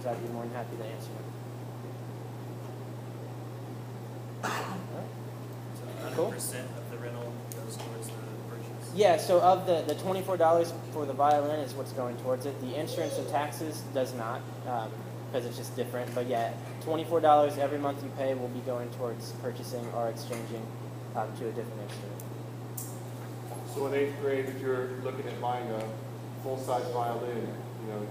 I'd be more than happy to answer them. So 100% of the rental goes towards the purchase? Yeah, so of the $24 for the violin is what's going towards it. The insurance and taxes does not, because it's just different. But yeah, $24 every month you pay will be going towards purchasing or exchanging to a different instrument. So in 8th grade, if you're looking at buying a full-size violin,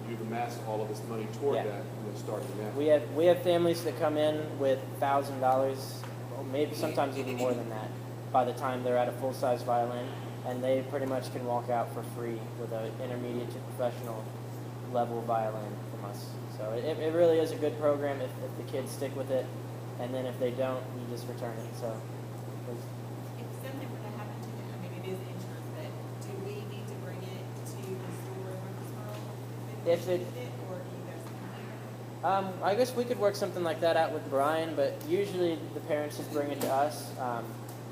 you've amassed all of this money toward that, starting now. We have families that come in with $1,000, or maybe sometimes even more than that, by the time they're at a full-size violin, and they pretty much can walk out for free with an intermediate to professional level violin from us. So it really is a good program if the kids stick with it, and then if they don't, you just return it. So. If something were to happen to it, I mean, it is insurance, but do we need to bring it to the store or If it, or do you guys come here? I guess we could work something like that out with Brian, but usually the parents just bring it to us.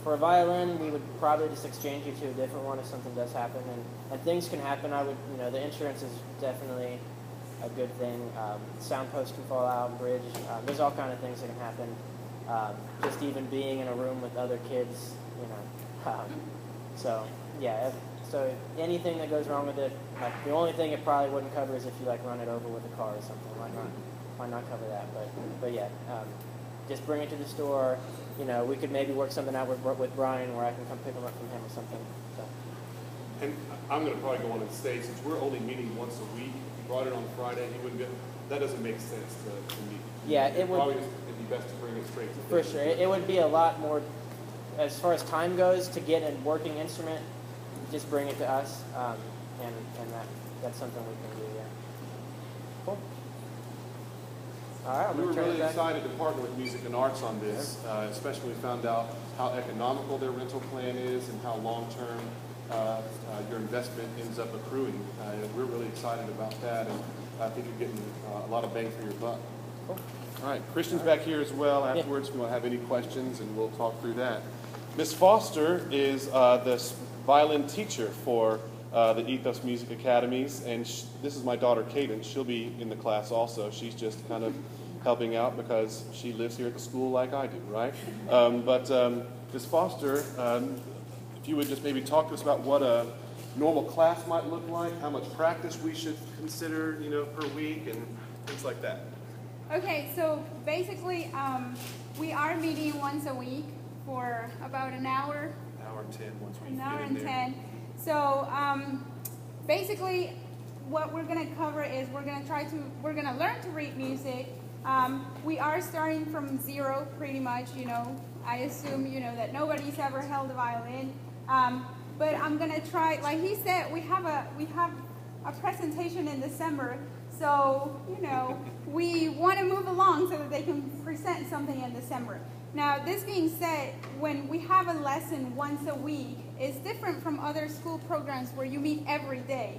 For a violin, we would probably just exchange you to a different one if something does happen, and things can happen. The insurance is definitely a good thing. Sound post can fall out, bridge. There's all kind of things that can happen. Just even being in a room with other kids, so yeah. So anything that goes wrong with it, the only thing it probably wouldn't cover is if you run it over with a car or something. Might not cover that, but yeah, just bring it to the store. We could maybe work something out with Brian where I can come pick them up from him or something. So. And I'm going to probably go on and say, since we're only meeting once a week, if you brought it on Friday, that doesn't make sense to me. Yeah, it'd be best to bring it straight to for sure. It would be a lot more, as far as time goes, to get a working instrument. Just bring it to us, and that's something we can do. Yeah. Cool. All right, we were really excited to partner with Music and Arts on this, especially when we found out how economical their rental plan is and how long-term your investment ends up accruing. We're really excited about that, and I think you're getting a lot of bang for your buck. Cool. All right, Christian's back here as well. Afterwards, if you want to have any questions, and we'll talk through that. Miss Foster is the violin teacher for the Ethos Music Academies, and this is my daughter, Kaden. She'll be in the class also. She's just kind of helping out because she lives here at the school like I do, right? But Ms. Foster, if you would just maybe talk to us about what a normal class might look like, how much practice we should consider, per week, and things like that. Okay, so basically, we are meeting once a week for about an hour. An hour and 10 once we An hour get in and there. 10. So basically, what we're going to cover is we're going to learn to read music. We are starting from zero, pretty much. I assume that nobody's ever held a violin. But I'm going to try. Like he said, we have a presentation in December. So we want to move along so that they can present something in December. Now, this being said, when we have a lesson once a week, it's different from other school programs where you meet every day,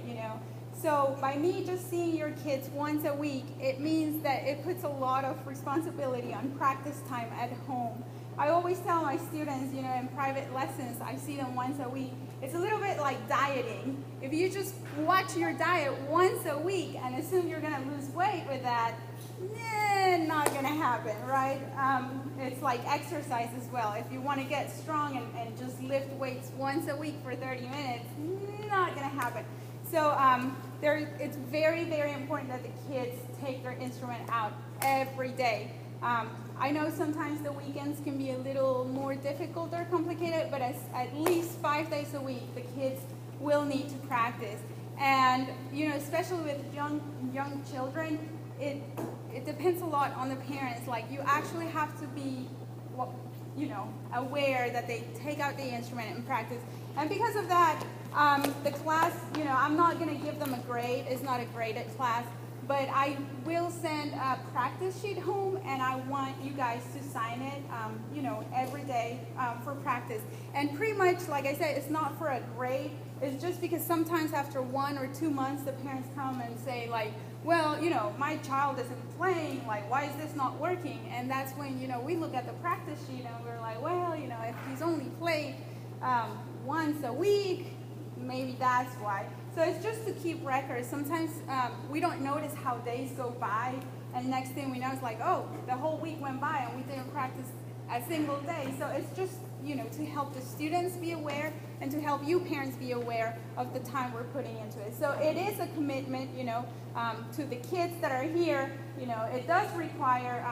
So by me just seeing your kids once a week, it means that it puts a lot of responsibility on practice time at home. I always tell my students, in private lessons, I see them once a week. It's a little bit like dieting. If you just watch your diet once a week and assume you're going to lose weight with that, not going to happen, right? It's like exercise as well. If you want to get strong and just lift weights once a week for 30 minutes, not going to happen. So it's very, very important that the kids take their instrument out every day. I know sometimes the weekends can be a little more difficult or complicated, but at least 5 days a week, the kids will need to practice. And, especially with young children, it depends a lot on the parents. Like, you actually have to be, aware that they take out the instrument and practice. And because of that, the class, I'm not going to give them a grade. It's not a graded class. But I will send a practice sheet home, and I want you guys to sign it, every day for practice. And pretty much, like I said, it's not for a grade. It's just because sometimes after 1 or 2 months, the parents come and say, like, well, my child isn't playing. Like, why is this not working? And that's when, we look at the practice sheet, and we're like, well, if he's only played once a week, maybe that's why. So it's just to keep records. Sometimes we don't notice how days go by, And next thing we know, it's like, oh, the whole week went by and we didn't practice a single day. So it's just, to help the students be aware and to help you parents be aware of the time we're putting into it. So it is a commitment, to the kids that are here. It does require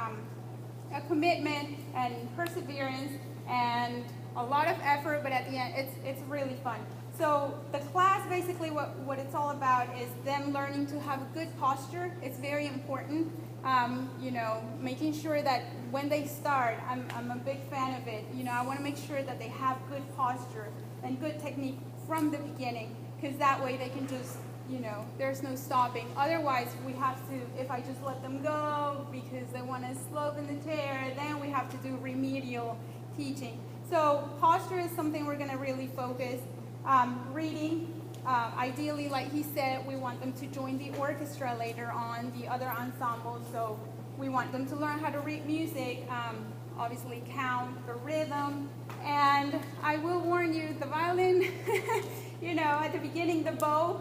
a commitment and perseverance and a lot of effort, but at the end, it's really fun. So the class, basically what it's all about is them learning to have a good posture. It's very important. Making sure that when they start, I'm a big fan of it. I want to make sure that they have good posture and good technique from the beginning, because that way they can just, there's no stopping. Otherwise, we have to, if I just let them go because they want to slope in the chair, then we have to do remedial teaching. So posture is something we're going to really focus. Reading. Ideally, like he said, we want them to join the orchestra later on, the other ensembles. So we want them to learn how to read music, obviously count, the rhythm. And I will warn you, the violin, at the beginning, the bow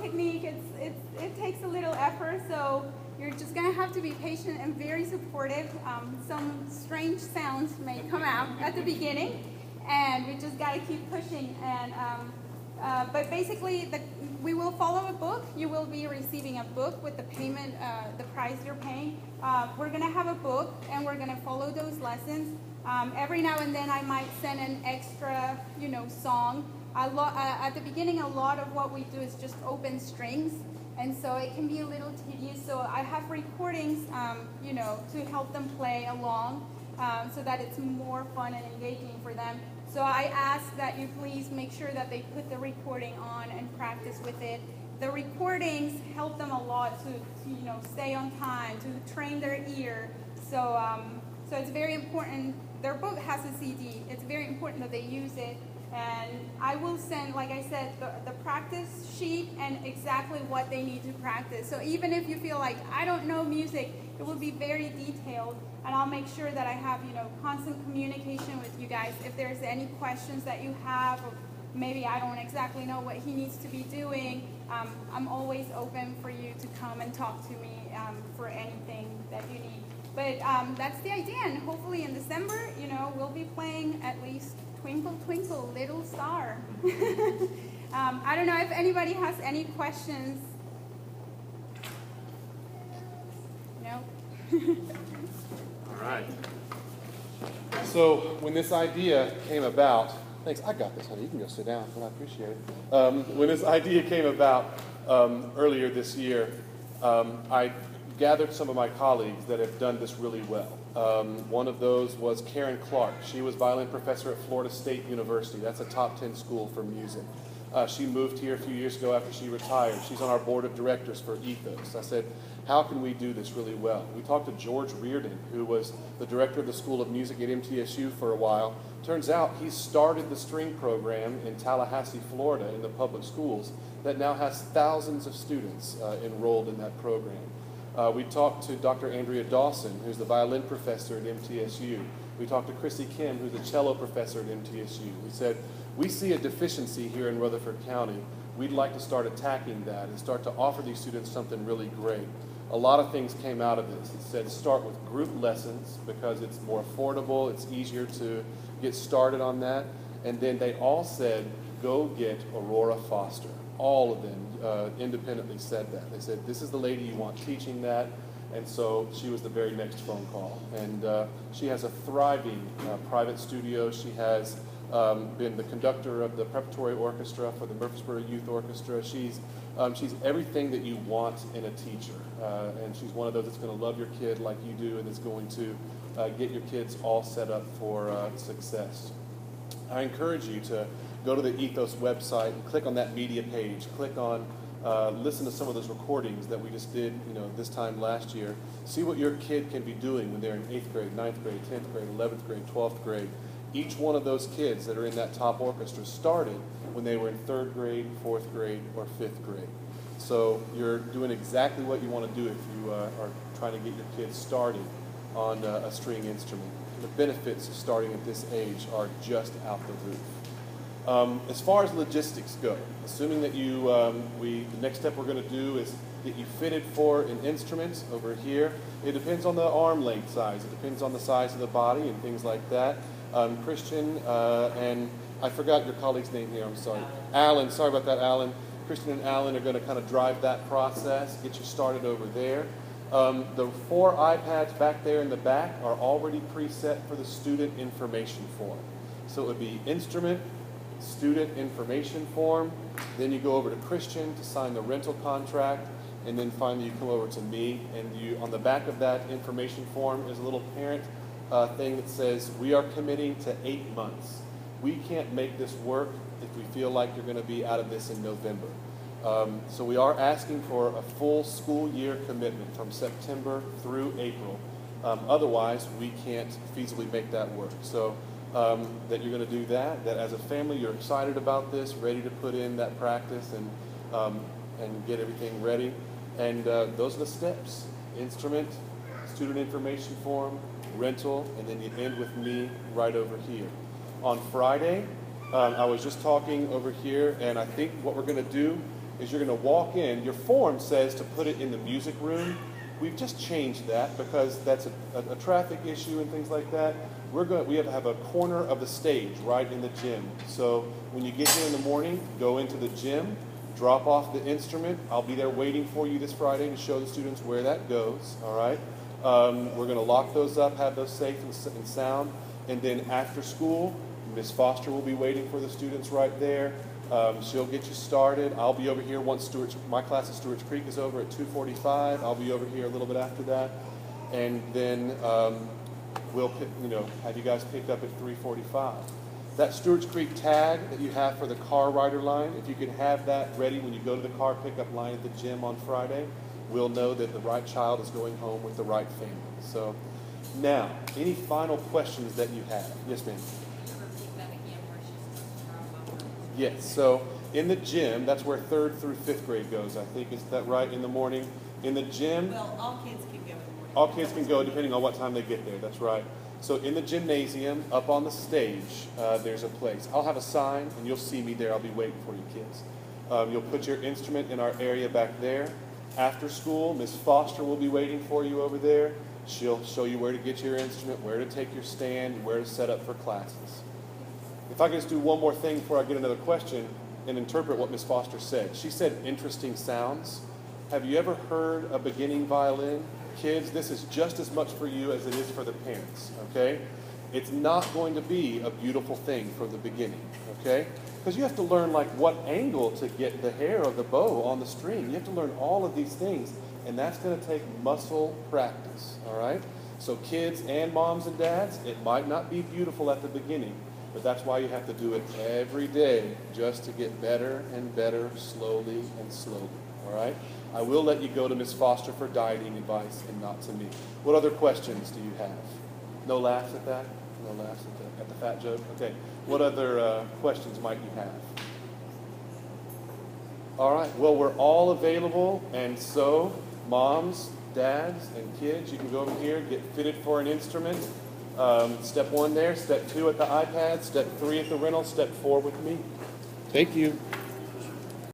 technique, it takes a little effort. So you're just going to have to be patient and very supportive. Some strange sounds may come out at the beginning, and we just got to keep pushing. And but basically, we will follow a book. You will be receiving a book with the payment, the price you're paying. We're going to have a book, and we're going to follow those lessons. Every now and then, I might send an extra, song. At the beginning, a lot of what we do is just open strings, and so it can be a little tedious. So I have recordings, to help them play along, so that it's more fun and engaging for them. So I ask that you please make sure that they put the recording on and practice with it. The recordings help them a lot to stay on time, to train their ear. So it's very important. Their book has a CD. It's very important that they use it. And I will send, like I said, the practice sheet and exactly what they need to practice. So even if you feel like I don't know music, it will be very detailed. And I'll make sure that I have, constant communication with you guys. If there's any questions that you have, or maybe I don't exactly know what he needs to be doing, I'm always open for you to come and talk to me for anything that you need. But that's the idea, and hopefully in December, we'll be playing at least Twinkle, Twinkle, Little Star. I don't know if anybody has any questions. No? All right. So when this idea came about, thanks, I got this, honey. You can go sit down, but I appreciate it. When this idea came about earlier this year, I gathered some of my colleagues that have done this really well. One of those was Karen Clark. She was violin professor at Florida State University. That's a top 10 school for music. She moved here a few years ago after she retired. She's on our board of directors for Ethos. I said, how can we do this really well? We talked to George Reardon, who was the director of the School of Music at MTSU for a while. Turns out he started the string program in Tallahassee, Florida, in the public schools that now has thousands of students enrolled in that program. We talked to Dr. Andrea Dawson, who's the violin professor at MTSU. We talked to Chrissy Kim, who's a cello professor at MTSU. We said, we see a deficiency here in Rutherford County. We'd like to start attacking that and start to offer these students something really great. A lot of things came out of this. It said start with group lessons because it's more affordable, it's easier to get started on that. And then they all said, go get Aurora Foster. All of them independently said that. They said, this is the lady you want teaching that. And so she was the very next phone call. And she has a thriving private studio. She has been the conductor of the preparatory orchestra for the Murfreesboro Youth Orchestra. She's everything that you want in a teacher. And she's one of those that's going to love your kid like you do and is going to get your kids all set up for success. I encourage you to go to the Ethos website and click on that media page. Click on, listen to some of those recordings that we just did, this time last year. See what your kid can be doing when they're in 8th grade, 9th grade, 10th grade, 11th grade, 12th grade. Each one of those kids that are in that top orchestra started when they were in 3rd grade, 4th grade, or 5th grade. So you're doing exactly what you want to do if you are trying to get your kids started on a string instrument. The benefits of starting at this age are just out the roof. As far as logistics go, assuming that the next step we're going to do is get you fitted for an instrument over here. It depends on the arm length size. It depends on the size of the body and things like that. Christian and I forgot your colleague's name here. I'm sorry. Alan. Sorry about that, Alan. Christian and Alan are going to kind of drive that process, get you started over there. The 4 iPads back there in the back are already preset for the student information form. So it would be instrument, student information form, then you go over to Christian to sign the rental contract, and then finally you come over to me, and you, on the back of that information form is a little parent thing that says, we are committing to 8 months. We can't make this work if we feel like you're going to be out of this in November. So we are asking for a full school year commitment from September through April. Otherwise, we can't feasibly make that work. So that you're going to do that, that as a family you're excited about this, ready to put in that practice and get everything ready. And those are the steps: instrument, student information form, rental, and then you end with me right over here. On Friday, I was just talking over here, and I think what we're going to do is you're going to walk in. Your form says to put it in the music room. We've just changed that because that's a traffic issue and things like that. We have a corner of the stage right in the gym. So when you get here in the morning, go into the gym, drop off the instrument. I'll be there waiting for you this Friday to show the students where that goes, all right? We're going to lock those up, have those safe and sound. And then after school, Ms. Foster will be waiting for the students right there. She'll get you started. I'll be over here once my class at Stewart's Creek is over at 2:45. I'll be over here a little bit after that. And then we'll have you guys picked up at 3:45. That Stewart's Creek tag that you have for the car rider line, if you can have that ready when you go to the car pickup line at the gym on Friday, we'll know that the right child is going home with the right family. So now, any final questions that you have? Yes, ma'am. Yes, so in the gym, that's where 3rd through 5th grade goes, I think. Is that right, in the morning? In the gym? Well, all kids can go in the morning. All kids can go depending on what time they get there, that's right. So in the gymnasium, up on the stage, there's a place. I'll have a sign, and you'll see me there. I'll be waiting for you kids. You'll put your instrument in our area back there. After school, Ms. Foster will be waiting for you over there. She'll show you where to get your instrument, where to take your stand, where to set up for classes. If I could just do one more thing before I get another question and interpret what Ms. Foster said. She said interesting sounds. Have you ever heard a beginning violin? Kids, this is just as much for you as it is for the parents, okay? It's not going to be a beautiful thing from the beginning, okay? Because you have to learn like what angle to get the hair of the bow on the string. You have to learn all of these things, and that's going to take muscle practice, all right? So kids and moms and dads, it might not be beautiful at the beginning, but that's why you have to do it every day just to get better and better, slowly and slowly, all right? I will let you go to Ms. Foster for dieting advice and not to me. What other questions do you have? No laughs at that? No laughs at the fat joke? Okay. What other questions might you have? All right. Well, we're all available, and so moms, dads, and kids, you can go over here, get fitted for an instrument. Step 1 there, step 2 at the iPad, step 3 at the rental, step 4 with me. Thank you.